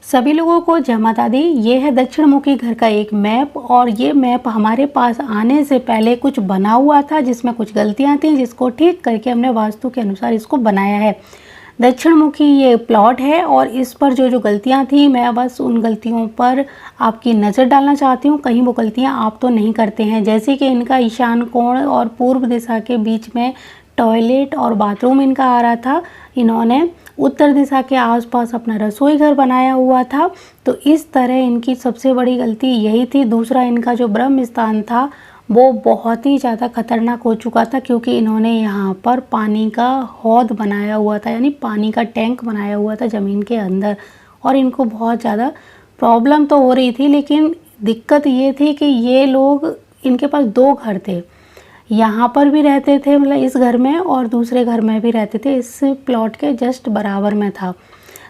सभी लोगों को जय माता दी। ये है दक्षिण मुखी घर का एक मैप और ये मैप हमारे पास आने से पहले कुछ बना हुआ था जिसमें कुछ गलतियां थी, जिसको ठीक करके हमने वास्तु के अनुसार इसको बनाया है। दक्षिण मुखी ये प्लॉट है और इस पर जो जो गलतियां थी मैं बस उन गलतियों पर आपकी नज़र डालना चाहती हूँ। कहीं वो गलतियाँ आप तो नहीं करते हैं। जैसे कि इनका ईशान कोण और पूर्व दिशा के बीच में टॉयलेट और बाथरूम इनका आ रहा था। इन्होंने उत्तर दिशा के आसपास अपना रसोई घर बनाया हुआ था। तो इस तरह इनकी सबसे बड़ी गलती यही थी। दूसरा, इनका जो ब्रह्म स्थान था वो बहुत ही ज़्यादा खतरनाक हो चुका था, क्योंकि इन्होंने यहाँ पर पानी का हौद बनाया हुआ था, यानी पानी का टैंक बनाया हुआ था ज़मीन के अंदर। और इनको बहुत ज़्यादा प्रॉब्लम तो हो रही थी, लेकिन दिक्कत ये थी कि ये लोग, इनके पास दो घर थे, यहाँ पर भी रहते थे, मतलब इस घर में, और दूसरे घर में भी रहते थे, इस प्लॉट के जस्ट बराबर में था।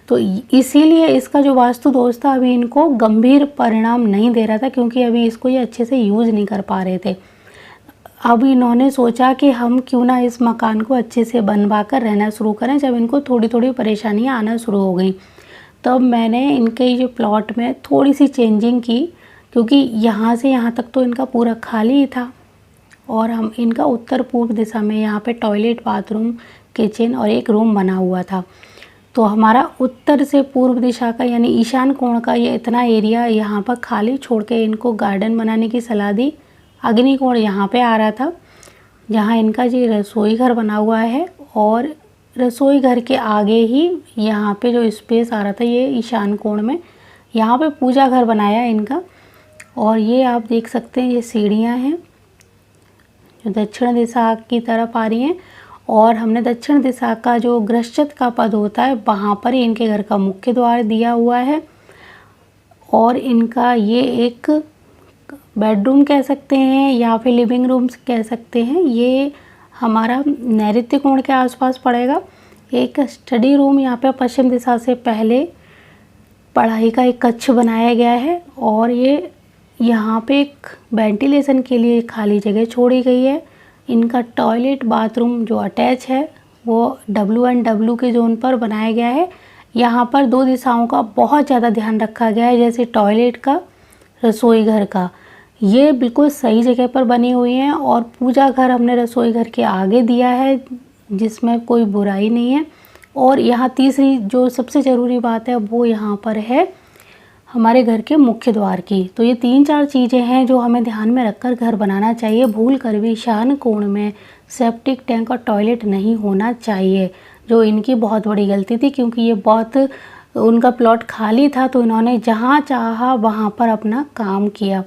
तो इसीलिए इसका जो वास्तु दोष था अभी इनको गंभीर परिणाम नहीं दे रहा था, क्योंकि अभी इसको ये अच्छे से यूज़ नहीं कर पा रहे थे। अब इन्होंने सोचा कि हम क्यों ना इस मकान को अच्छे से बनवा कर रहना शुरू करें। जब इनको थोड़ी थोड़ी परेशानियां आना शुरू हो गई तब मैंने इनके जो प्लॉट में थोड़ी सी चेंजिंग की, क्योंकि यहाँ से यहाँ तक तो इनका पूरा खाली ही था और हम इनका उत्तर पूर्व दिशा में यहाँ पे टॉयलेट, बाथरूम, किचन और एक रूम बना हुआ था। तो हमारा उत्तर से पूर्व दिशा का यानी ईशान कोण का ये इतना एरिया यहाँ पर खाली छोड़ के इनको गार्डन बनाने की सलाह दी। अग्नि कोण यहाँ पे आ रहा था, जहाँ इनका जी रसोई घर बना हुआ है, और रसोई घर के आगे ही यहाँ पे जो स्पेस आ रहा था ये ईशान कोण में, यहाँ पे पूजा घर बनाया इनका। और ये आप देख सकते हैं ये सीढ़ियाँ हैं जो दक्षिण दिशा की तरफ आ रही हैं, और हमने दक्षिण दिशा का जो ग्रश्चत का पद होता है वहाँ पर ही इनके घर का मुख्य द्वार दिया हुआ है। और इनका ये एक बेडरूम कह सकते हैं या फिर लिविंग रूम कह सकते हैं, ये हमारा नैऋत्य कोण के आसपास पड़ेगा। एक स्टडी रूम यहाँ पे पश्चिम दिशा से पहले पढ़ाई का एक कक्ष बनाया गया है, और ये यहाँ पे एक वेंटिलेशन के लिए खाली जगह छोड़ी गई है। इनका टॉयलेट, बाथरूम जो अटैच है वो W1W के जोन पर बनाया गया है। यहाँ पर दो दिशाओं का बहुत ज़्यादा ध्यान रखा गया है, जैसे टॉयलेट का, रसोई घर का, ये बिल्कुल सही जगह पर बनी हुई हैं। और पूजा घर हमने रसोई घर के आगे दिया है, जिसमें कोई बुराई नहीं है। और यहाँ तीसरी जो सबसे ज़रूरी बात है वो यहाँ पर है हमारे घर के मुख्य द्वार की। तो ये 3-4 चीज़ें हैं जो हमें ध्यान में रखकर घर बनाना चाहिए। भूल कर भी ईशान कोण में सेप्टिक टैंक और टॉयलेट नहीं होना चाहिए, जो इनकी बहुत बड़ी गलती थी, क्योंकि ये बहुत उनका प्लॉट खाली था तो इन्होंने जहाँ चाहा वहाँ पर अपना काम किया।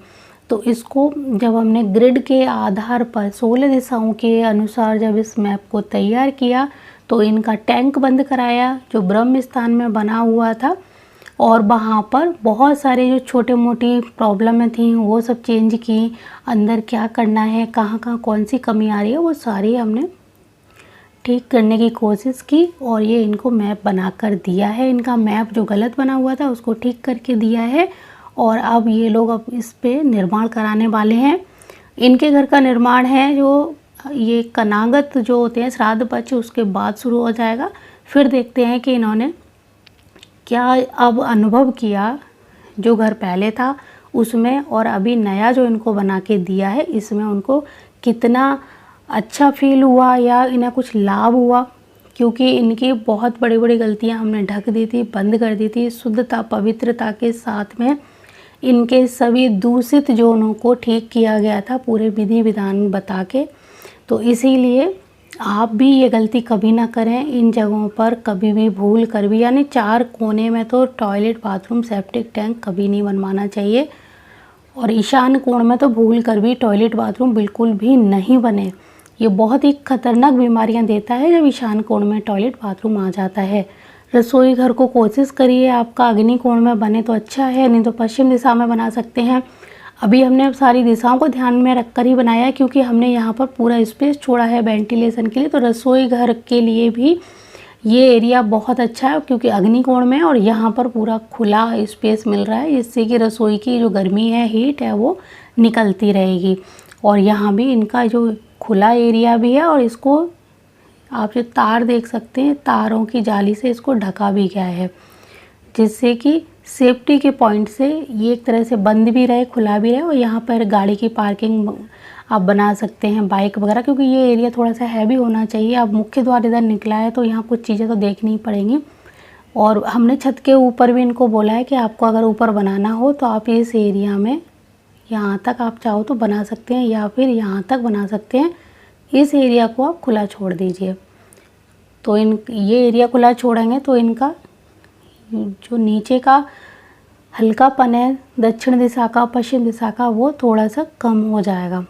तो इसको जब हमने ग्रिड के आधार पर 16 दिशाओं के अनुसार जब इस मैप को तैयार किया तो इनका टैंक बंद कराया जो ब्रह्म स्थान में बना हुआ था, और वहाँ पर बहुत सारे जो छोटे मोटी प्रॉब्लमें थी वो सब चेंज की। अंदर क्या करना है, कहाँ कहाँ कौन सी कमी आ रही है, वो सारी हमने ठीक करने की कोशिश की। और ये इनको मैप बनाकर दिया है। इनका मैप जो गलत बना हुआ था उसको ठीक करके दिया है, और अब ये लोग अब इस पे निर्माण कराने वाले हैं। इनके घर का निर्माण है जो ये कनागत जो होते हैं श्राद्ध पक्ष, उसके बाद शुरू हो जाएगा। फिर देखते हैं कि इन्होंने क्या अब अनुभव किया जो घर पहले था उसमें, और अभी नया जो इनको बना के दिया है इसमें उनको कितना अच्छा फील हुआ या इन्हें कुछ लाभ हुआ। क्योंकि इनकी बहुत बड़ी बड़ी गलतियां हमने ढक दी थी, बंद कर दी थी। शुद्धता, पवित्रता के साथ में इनके सभी दूषित जोनों को ठीक किया गया था पूरे विधि विधान बता के। तो इसीलिए आप भी ये गलती कभी ना करें। इन जगहों पर कभी भी भूल कर भी, यानी 4 कोने में तो टॉयलेट, बाथरूम, सेप्टिक टैंक कभी नहीं बनवाना चाहिए, और ईशान कोण में तो भूल कर भी टॉयलेट, बाथरूम बिल्कुल भी नहीं बने। ये बहुत ही खतरनाक बीमारियां देता है जब ईशान कोण में टॉयलेट, बाथरूम आ जाता है। रसोई घर को कोशिश करिए आपका अग्नि कोण में बने तो अच्छा है, नहीं तो पश्चिम दिशा में बना सकते हैं। अभी हमने सारी दिशाओं को ध्यान में रखकर ही बनाया है, क्योंकि हमने यहाँ पर पूरा स्पेस छोड़ा है वेंटिलेशन के लिए। तो रसोई घर के लिए भी ये एरिया बहुत अच्छा है, क्योंकि अग्नि कोण में और यहाँ पर पूरा खुला स्पेस मिल रहा है, जिससे कि रसोई की जो गर्मी है, हीट है, वो निकलती रहेगी। और यहाँ भी इनका जो खुला एरिया भी है, और इसको आप जो तार देख सकते हैं, तारों की जाली से इसको ढका भी गया है, जिससे कि सेफ्टी के पॉइंट से ये एक तरह से बंद भी रहे, खुला भी रहे, और यहाँ पर गाड़ी की पार्किंग आप बना सकते हैं, बाइक वगैरह, क्योंकि ये एरिया थोड़ा सा हैवी होना चाहिए। अब मुख्य द्वार इधर निकला है तो यहाँ कुछ चीज़ें तो देखनी ही पड़ेंगी। और हमने छत के ऊपर भी इनको बोला है कि आपको अगर ऊपर बनाना हो तो आप इस एरिया में यहाँ तक आप चाहो तो बना सकते हैं, या फिर यहाँ तक बना सकते हैं। इस एरिया को आप खुला छोड़ दीजिए। तो ये एरिया खुला छोड़ेंगे तो इनका जो नीचे का हल्कापन है दक्षिण दिशा का, पश्चिम दिशा का, वो थोड़ा सा कम हो जाएगा।